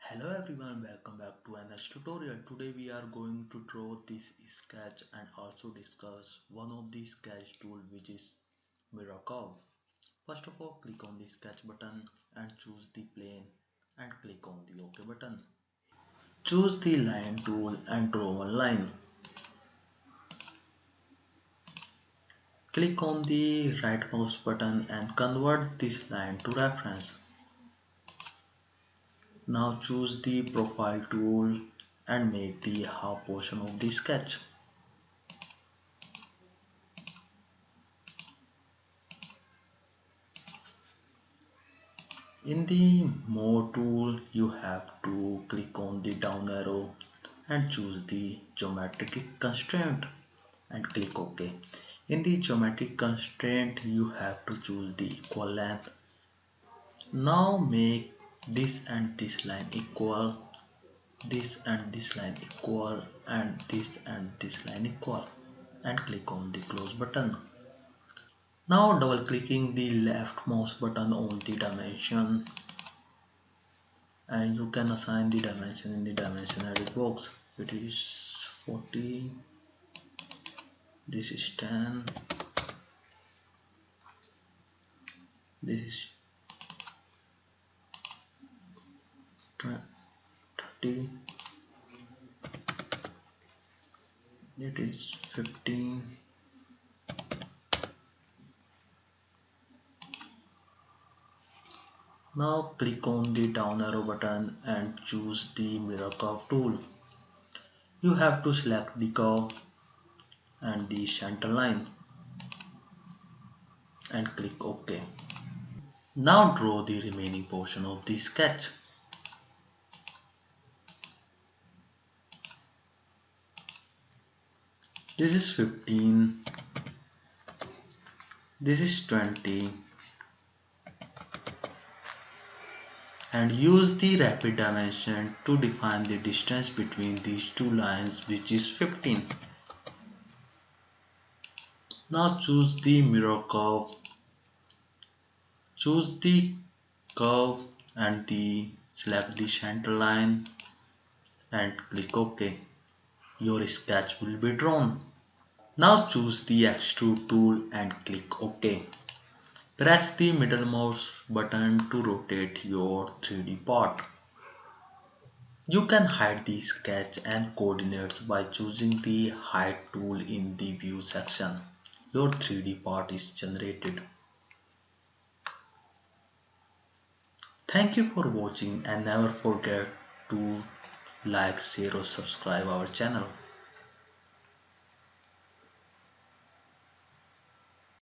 Hello everyone, welcome back to another tutorial. Today we are going to draw this sketch and also discuss one of the sketch tool which is mirror curve. First of all, click on the sketch button and choose the plane and click on the OK button. Choose the line tool and draw one line. Click on the right mouse button and convert this line to reference. Now choose the profile tool and make the half portion of the sketch. In the More tool, you have to click on the down arrow and choose the geometric constraint and click OK. In the geometric constraint, you have to choose the equal length. Now make this and this line equal, this and this line equal, and this line equal, and click on the close button. Now double clicking the left mouse button on the dimension, and you can assign the dimension in the dimension edit box. It is 40, this is 10, this is 30, it is 15, now click on the down arrow button and choose the mirror curve tool. You have to select the curve and the center line and click OK. Now draw the remaining portion of the sketch. This is 15, this is 20, and use the rapid dimension to define the distance between these two lines, which is 15. Now choose the mirror curve, choose the curve and select the center line and click OK. Your sketch will be drawn. Now choose the Extrude tool and click OK. Press the middle mouse button to rotate your 3D part. You can hide the sketch and coordinates by choosing the hide tool in the view section. Your 3D part is generated. Thank you for watching and never forget to like, share or subscribe our channel.